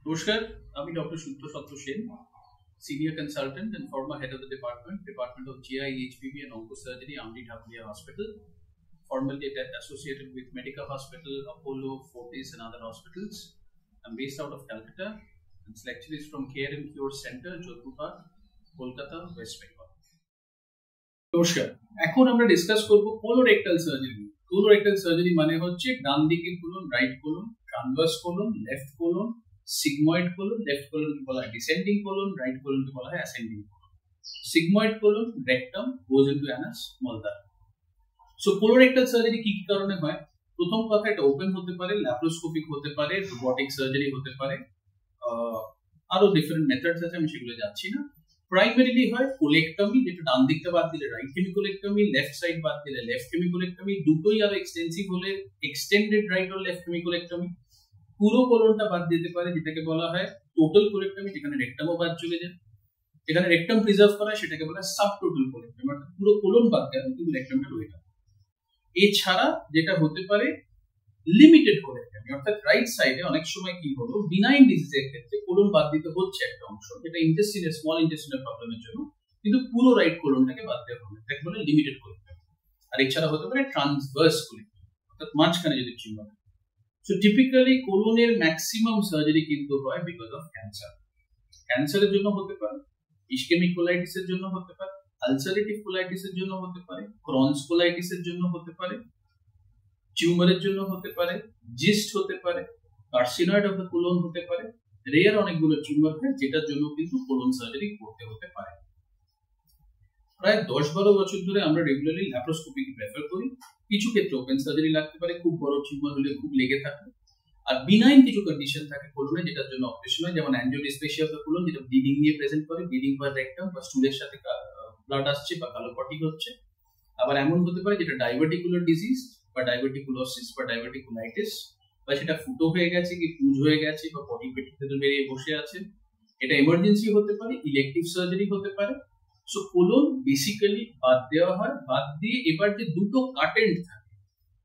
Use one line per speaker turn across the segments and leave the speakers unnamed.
নমস্কার, আমি ডক্টর সুব্রত সত্য Sen, senior consultant and former head of the Department of GI, HPB and Oncosurgery, Amri Dhakulia Hospital, formerly associated with Medica Hospital, Apollo, Fortis and other hospitals. I'm based out of Calcutta and this lecture is from Care and Cure Center, Jodhpur, Kolkata, West Bengal. নমস্কার, এখন আমরা discuss করব colorectal surgery. Colorectal surgery মানে হচ্ছে ডান দিকের colon, right colon, transverse colon, left colon, sigmoid colon, left colon কে বলা হয় descending colon, right colon কে বলা হয় ascending colon. Sigmoid colon, rectum goes into anus, moldar. So colorectal surgery কি কি কারণে হয়? প্রথম কথা, এটা ওপেন হতে পারে, ল্যাপ্রোস্কোপিক হতে পারে, রোবোটিক সার্জারি হতে পারে, আরো ডিফারেন্ট মেথডস আছে, আমি সেগুলো যাচ্ছি না। প্রাইমারিলি হয় কোলেক্টমি, যেটা ডান দিকটা বাদ দিলে রাইট হেমিকোলেক্টমি, লেফট সাইড বাদ দিলে লেফট হেমিকোলেক্টমি, দুটোই আরো এক্সটেন্সিভ হলে এক্সটেন্ডেড রাইট অর লেফট হেমিকোলেক্টমি। পুরো কোলনটা বাদ দিতে পারে, যেটাকে বলা হয় টোটাল কোলেক্টমি, যেখানে রেক্টামও বাদ চলে যায়। এখানে রেক্টাম প্রিজার্ভ করা হয়, সেটাকে বলা হয় সাবটোটাল কোলেক্টমি, অর্থাৎ পুরো কোলন বাদ গেল কিন্তু রেক্টামটা রয়ে গেল। এছাড়া যেটা হতে পারে লিমিটেড কোলেক্টমি, অর্থাৎ রাইট সাইডে অনেক সময় কি হলো, বিনাইন ডিজিজের ক্ষেত্রে কোলন বাদ দিতে হচ্ছে একটা অংশ, এটা ইন্টেস্টিনের স্মল ইন্টেস্টিনের প্রবলেমের জন্য, কিন্তু পুরো রাইট কোলনটাকে বাদ দেওয়া হবে, এটাকে বলে লিমিটেড কোলেক্টমি। আর এছাড়া হতে পারে ট্রান্সভার্স কোলেক্টমি, অর্থাৎ মাঝখানে যদি টিউমার। So typically কোলনের ম্যাক্সিমাম সার্জারি কিন্তু হয় বিকজ অফ ক্যান্সার। ক্যান্সারের জন্য হতে পারে, ইসকেমিক কোলাইটিসের জন্য হতে পারে, আলসারেটিভ কোলাইটিসের জন্য হতে পারে, ক্রনস কোলাইটিসের জন্য হতে পারে, টিউমারের জন্য হতে পারে, জিস্ট হতে পারে, কার্সিনয়েড অফ দ্য কোলন হতে পারে। রেয়ার অনেকগুলো টিউমার হয় যেটার জন্য কিন্তু কোলন সার্জারি করতে হতে পারে। প্রায় 10-12 বছর ধরে আমরা রেগুলারলি ল্যাপ্রোস্কোপিক প্রেফার করি। কিছু ক্ষেত্রে ওপেন সার্জারি লাগতে পারে, খুব বড় টিউমার হলে খুব লেগে থাকে। আর বিনাইন কিছু কন্ডিশন থাকে কোলনে, যেটার জন্য অপারেশন হয়, যেমন অ্যাঞ্জিওডিসপ্লেসিয়া অফ দ্য কোলন, যেটা ব্লিডিং নিয়ে প্রেজেন্ট করে, ব্লিডিং বাই রেক্টাম বা স্টুলের সাথে ব্লাড আসছে বা কালো পটি হচ্ছে। আবার এমন হতে পারে যেটা ডায়াবেটিকুলার ডিজিজ বা ডায়াবেটিকুলোসিস বা ডায়াবেটিকুলাইটিস, বা সেটা ফুটো হয়ে গেছে কি পুজ হয়ে গেছে বা পটি পেটের ভেতর বেরিয়ে বসে আছে। এটা এমার্জেন্সি হতে পারে, ইলেকটিভ সার্জারি হতে পারে। সো কোলন বেসিক্যালি বাদ দেওয়া হয়, বাদ দিয়ে এবার যে দুটো কাটেন্ট থাকে,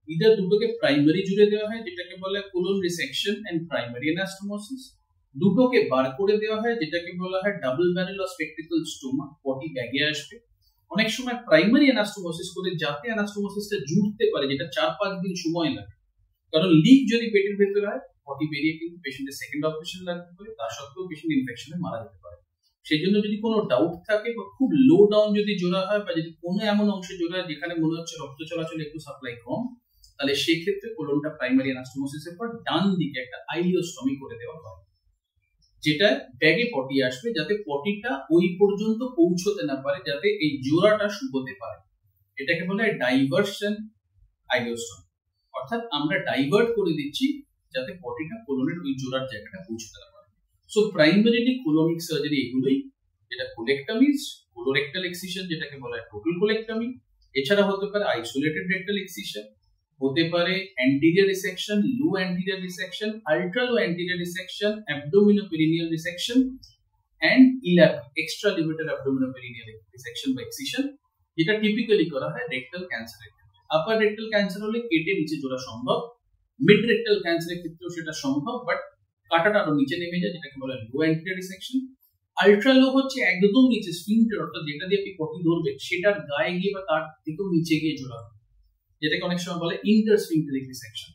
ইদার দুটোকে প্রাইমারি জুড়ে দেওয়া হয়, যেটাকে বলা হয় colon resection and primary anastomosis. দুটোকে বার করে দেওয়া হয়, যেটাকে বলা হয় double barrel or spectacle stoma, potty ব্যাগে আসবে। অনেক সময় প্রাইমারি অ্যানাস্টোমোসিস করে, যাতে অ্যানাস্টোমোসিসটা জুড়তে পারে, যেটা 4-5 দিন সময় লাগে, কারণ লিক যদি পেটের ভেতরে হয়, পটি বেরিয়ে কিন্তু পেশেন্টের সেকেন্ড অপারেশন লাগতে পারে, তা সত্ত্বেও পেশেন্ট ইনফেকশনে মারা যেতে পারে। সেই জন্য যদি কোনো ডাউট থাকে বা খুব লো ডাউন যদি জোড়া হয়, বা যদি কোনো এমন অংশে জোড়া হয় যেখানে মনে হচ্ছে রক্ত চলাচল একটু সাপ্লাই কম, তাহলে সেই ক্ষেত্রে কোলনটা প্রাইমারি অ্যানাস্টোমোসিসের পর ডান দিকে একটা আইলিওস্টমি করে দেওয়া হয়, যেটা ব্যাগে পটি আসবে, যাতে পটিটা ওই পর্যন্ত পৌঁছতে না পারে, যাতে এই জোড়াটা শুকোতে পারে। এটাকে বলা হয় ডাইভার্সন আইলিওস্টমি, অর্থাৎ আমরা ডাইভার্ট করে দিচ্ছি যাতে পটিটা কোলনের ওই জোড়ার জায়গাটা পৌঁছতে না পারে। সো প্রাইমারিলি কোলোনিক সার্জারি এগুলোই, যেটা কোলেক্টমিজ, কোলোরেক্টাল এক্সিশন যেটাকে বলা হয় টোটাল কোলেক্টমি। এছাড়া হতে পারে আইসোলেটেড রেক্টাল এক্সিশন, হতে পারে anterior resection, low anterior resection, ultra low anterior resection, abdominoperineal resection and ELAPE extra limited abdominoperineal resection বা এক্সিশন, যেটা টিপিক্যালি করা হয় রেক্টাল ক্যান্সারের ক্ষেত্রে। আপার রেক্টাল ক্যান্সার হলে কেটে নিচে জোড়া সম্ভব, মিড রেক্টাল ক্যান্সারের ক্ষেত্রেও সেটা সম্ভব, বাট কাটাটা আরো নিচে নেমে যায়, যেটাকে বলা হয় লো অ্যান্টিরিয়র রিসেকশন। আল্ট্রা লো হচ্ছে একদম নিচে স্ফিংক্টার, অর্থাৎ যেটা দিয়ে আপনি পটি ধরবে সেটার গায়ে গিয়ে বা তার থেকেও নিচে গিয়ে জোড়া হবে, যেটাকে অনেক সময় বলে ইন্টারস্ফিংক্টারিক রিসেকশন।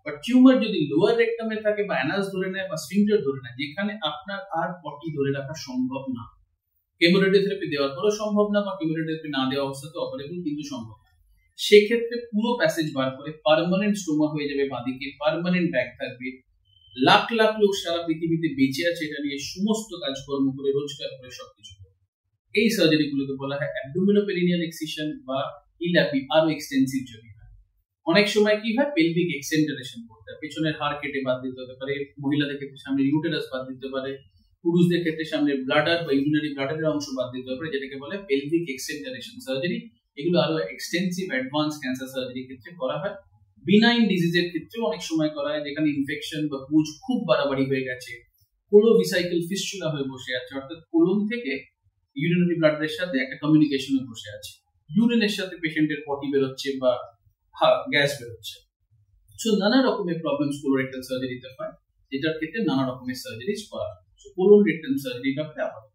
বাট টিউমার যদি লোয়ার রেক্টামে থাকে বা অ্যানাস ধরে নেয় বা স্ফিংক্টার ধরে নেয়, যেখানে আপনার আর পটি ধরে রাখা সম্ভব না, কেমোরেডিওথেরাপি দেওয়ার পরও সম্ভব না, বা কেমোরেডিওথেরাপি না দেওয়া অবস্থাতে অপারেবল কিন্তু সম্ভব না, সেক্ষেত্রে পুরো প্যাসেজ বার করে পার্মানেন্ট স্টোমা হয়ে যাবে, বাঁদিকে পার্মানেন্ট ব্যাগ থাকবে। লাখ লাখ লোক সারা পৃথিবীতে বেঁচে আছে এটা নিয়ে, সমস্ত কাজকর্ম করে রোজগার করে সবকিছু করে। এই সার্জারি গুলোকে বলা হয় অ্যাবডোমিনোপেরিনিয়াল এক্সিশন বা ইল্যাপি, আরো এক্সটেন্সিভ যদি হয়। অনেক সময় কি হয়, পেলভিক এক্সেন্টারেশন করতে হয়, পেছনের হাড় কেটে বাদ দিতে হতে পারে, মহিলাদের ক্ষেত্রে সামনে ইউটেরাস বাদ দিতে পারে, পুরুষদের ক্ষেত্রে সামনে ব্লাডার বা ইউরিনারি ব্লাডারের অংশ বাদ দিতে পারে, যেটাকে বলে পেলভিক এক্সেন্টারেশন সার্জারি। এগুলো আরো এক্সটেন্সিভ অ্যাডভান্স ক্যান্সার সার্জারির ক্ষেত্রে করা হয়। বিনাইন ডিজিজের ক্ষেত্রে অনেক সময় করা হয়, যেখানে ইনফেকশন বা পুজ খুব বাড়াবাড়ি হয়ে গেছে, কোলোভিসাইকেল ফিস্চুলা হয়ে বসে আছে, অর্থাৎ কোলন থেকে ইউরিনারি ব্লাডারের সাথে একটা কমিউনিকেশনে বসে আছে, ইউরিনের সাথে পেশেন্টের পটি বেরোচ্ছে বা গ্যাস বেরোচ্ছে। সো নানা রকমের প্রবলেমস কোলোরেক্টাল সার্জারিতে হয়। যেটার ক্ষেত্রে নানা রকমের সার্জারিজ করা হয়। সো কোলন রেকটাম সার্জারির ব্যাপারে আপাতত